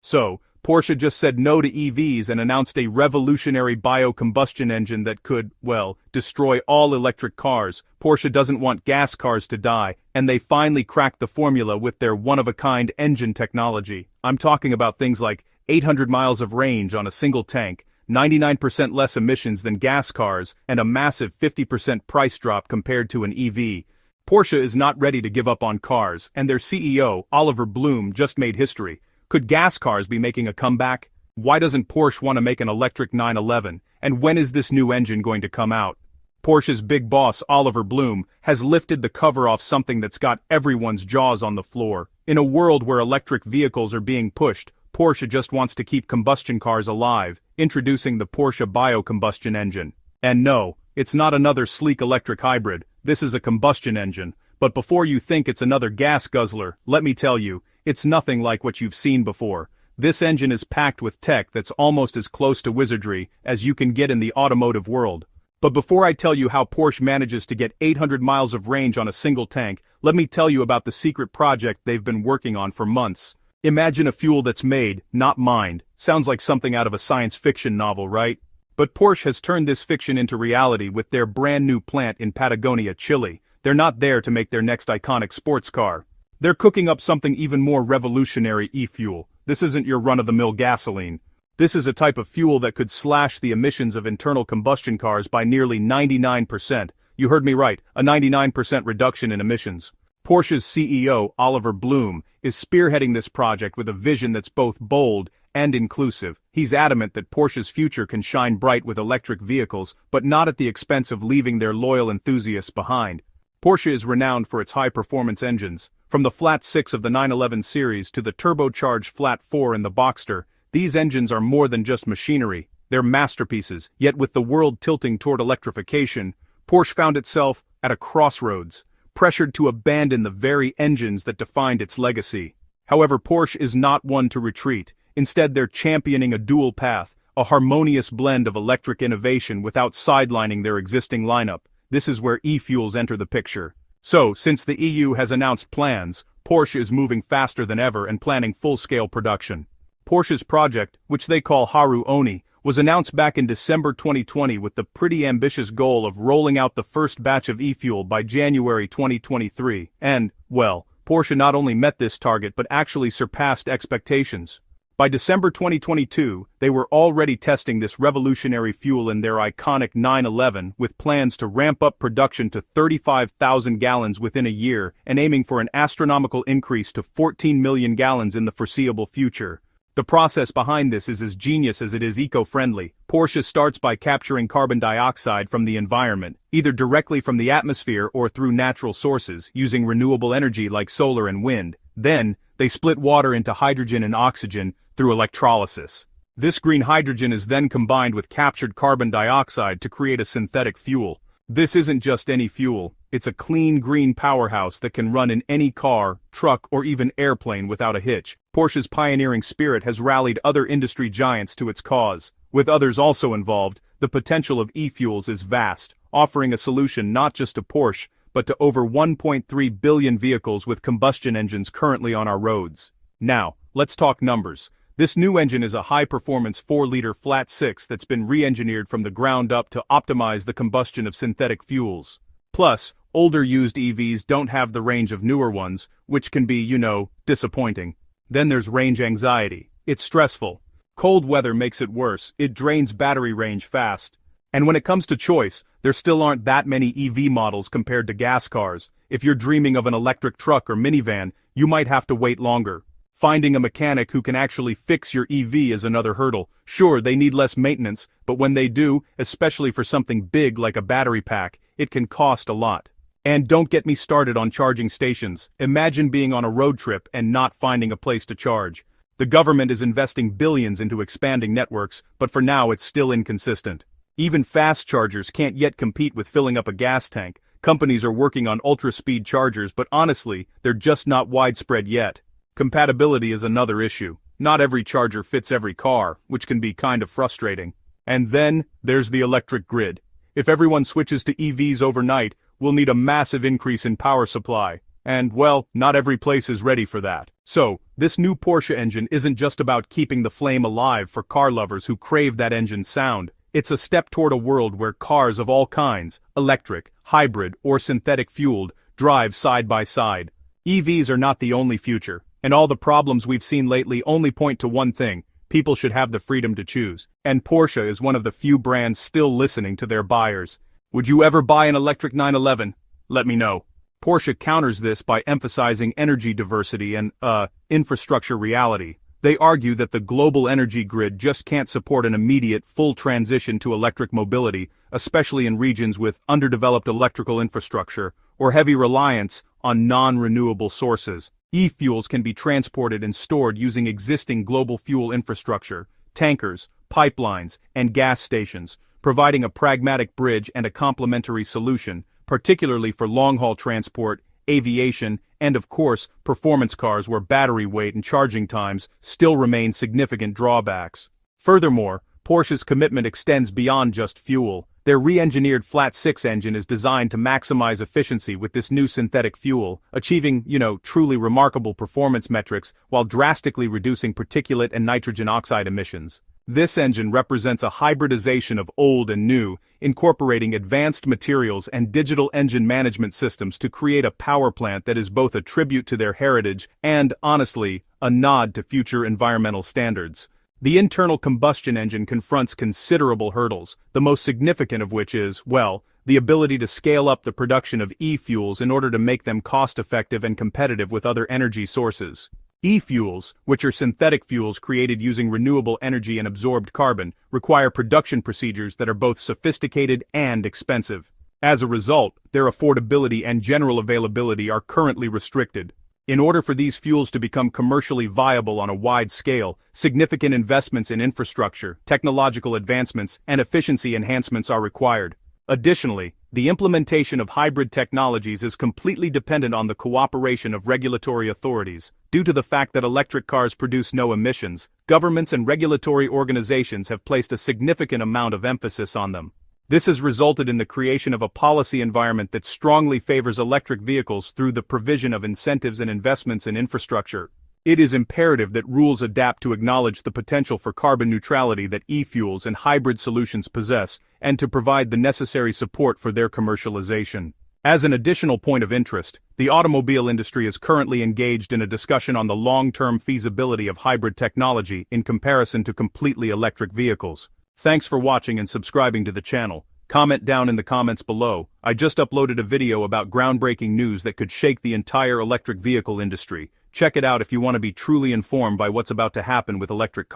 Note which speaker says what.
Speaker 1: So, Porsche just said no to EVs and announced a revolutionary bio-combustion engine that could, well, destroy all electric cars. Porsche doesn't want gas cars to die, and they finally cracked the formula with their one-of-a-kind engine technology. I'm talking about things like 800 miles of range on a single tank, 99% less emissions than gas cars, and a massive 50% price drop compared to an EV. Porsche is not ready to give up on cars, and their CEO, Oliver Blume, just made history. Could gas cars be making a comeback? Why doesn't Porsche want to make an electric 911, and when is this new engine going to come out? Porsche's big boss, Oliver Blume, has lifted the cover off something that's got everyone's jaws on the floor. In a world where electric vehicles are being pushed, Porsche just wants to keep combustion cars alive, introducing the Porsche bio-combustion engine. And no, it's not another sleek electric hybrid, this is a combustion engine. But before you think it's another gas guzzler, let me tell you, it's nothing like what you've seen before. This engine is packed with tech that's almost as close to wizardry as you can get in the automotive world. But before I tell you how Porsche manages to get 800 miles of range on a single tank, let me tell you about the secret project they've been working on for months. Imagine a fuel that's made, not mined. Sounds like something out of a science fiction novel, right? But Porsche has turned this fiction into reality with their brand new plant in Patagonia, Chile. They're not there to make their next iconic sports car. They're cooking up something even more revolutionary: e-fuel. This isn't your run-of-the-mill gasoline. This is a type of fuel that could slash the emissions of internal combustion cars by nearly 99%. You heard me right, a 99% reduction in emissions. Porsche's CEO, Oliver Blume, is spearheading this project with a vision that's both bold and inclusive. He's adamant that Porsche's future can shine bright with electric vehicles, but not at the expense of leaving their loyal enthusiasts behind. Porsche is renowned for its high-performance engines. From the Flat 6 of the 911 series to the turbocharged Flat 4 in the Boxster, these engines are more than just machinery. They're masterpieces. Yet with the world tilting toward electrification, Porsche found itself at a crossroads, pressured to abandon the very engines that defined its legacy. However, Porsche is not one to retreat. Instead, they're championing a dual path, a harmonious blend of electric innovation without sidelining their existing lineup. This is where e-fuels enter the picture. So, since the EU has announced plans, Porsche is moving faster than ever and planning full-scale production. Porsche's project, which they call Haru Oni, was announced back in December 2020 with the pretty ambitious goal of rolling out the first batch of e-fuel by January 2023. And, well, Porsche not only met this target but actually surpassed expectations. By December 2022, they were already testing this revolutionary fuel in their iconic 911 with plans to ramp up production to 35,000 gallons within a year and aiming for an astronomical increase to 14 million gallons in the foreseeable future. The process behind this is as genius as it is eco-friendly. Porsche starts by capturing carbon dioxide from the environment, either directly from the atmosphere or through natural sources, using renewable energy like solar and wind. Then, they split water into hydrogen and oxygen through electrolysis. This green hydrogen is then combined with captured carbon dioxide to create a synthetic fuel. This isn't just any fuel, it's a clean green powerhouse that can run in any car, truck, or even airplane without a hitch. Porsche's pioneering spirit has rallied other industry giants to its cause. With others also involved, the potential of e-fuels is vast, offering a solution not just to Porsche, but to over 1.3 billion vehicles with combustion engines currently on our roads. Now, let's talk numbers. This new engine is a high-performance 4-liter Flat 6 that's been re-engineered from the ground up to optimize the combustion of synthetic fuels. Plus, older used EVs don't have the range of newer ones, which can be, disappointing. Then there's range anxiety. It's stressful. Cold weather makes it worse. It drains battery range fast. And when it comes to choice, there still aren't that many EV models compared to gas cars. If you're dreaming of an electric truck or minivan, you might have to wait longer. Finding a mechanic who can actually fix your EV is another hurdle. Sure, they need less maintenance, but when they do, especially for something big like a battery pack, it can cost a lot. And don't get me started on charging stations. Imagine being on a road trip and not finding a place to charge. The government is investing billions into expanding networks, but for now it's still inconsistent. Even fast chargers can't yet compete with filling up a gas tank. Companies are working on ultra-speed chargers, but honestly, they're just not widespread yet. Compatibility is another issue. Not every charger fits every car, which can be kind of frustrating. And then, there's the electric grid. If everyone switches to EVs overnight, we'll need a massive increase in power supply. And, well, not every place is ready for that. So, this new Porsche engine isn't just about keeping the flame alive for car lovers who crave that engine's sound. It's a step toward a world where cars of all kinds, electric, hybrid, or synthetic fueled, drive side by side. EVs are not the only future, and all the problems we've seen lately only point to one thing: people should have the freedom to choose. And Porsche is one of the few brands still listening to their buyers. Would you ever buy an electric 911? Let me know. Porsche counters this by emphasizing energy diversity and, infrastructure reality. They argue that the global energy grid just can't support an immediate, full transition to electric mobility, especially in regions with underdeveloped electrical infrastructure, or heavy reliance on non-renewable sources. E-fuels can be transported and stored using existing global fuel infrastructure, tankers, pipelines, and gas stations, providing a pragmatic bridge and a complementary solution, particularly for long-haul transport, aviation, and of course, performance cars where battery weight and charging times still remain significant drawbacks. Furthermore, Porsche's commitment extends beyond just fuel. Their re-engineered flat-six engine is designed to maximize efficiency with this new synthetic fuel, achieving, truly remarkable performance metrics while drastically reducing particulate and nitrogen oxide emissions. This engine represents a hybridization of old and new, incorporating advanced materials and digital engine management systems to create a power plant that is both a tribute to their heritage and, honestly, a nod to future environmental standards. The internal combustion engine confronts considerable hurdles, the most significant of which is, the ability to scale up the production of e-fuels in order to make them cost-effective and competitive with other energy sources. E-fuels, which are synthetic fuels created using renewable energy and absorbed carbon, require production procedures that are both sophisticated and expensive. As a result, their affordability and general availability are currently restricted. In order for these fuels to become commercially viable on a wide scale, significant investments in infrastructure, technological advancements, and efficiency enhancements are required. Additionally, the implementation of hybrid technologies is completely dependent on the cooperation of regulatory authorities. Due to the fact that electric cars produce no emissions, governments and regulatory organizations have placed a significant amount of emphasis on them. This has resulted in the creation of a policy environment that strongly favors electric vehicles through the provision of incentives and investments in infrastructure. It is imperative that rules adapt to acknowledge the potential for carbon neutrality that e-fuels and hybrid solutions possess, and to provide the necessary support for their commercialization. As an additional point of interest, the automobile industry is currently engaged in a discussion on the long-term feasibility of hybrid technology in comparison to completely electric vehicles. Thanks for watching and subscribing to the channel. Comment down in the comments below. I just uploaded a video about groundbreaking news that could shake the entire electric vehicle industry. Check it out if you want to be truly informed by what's about to happen with electric cars.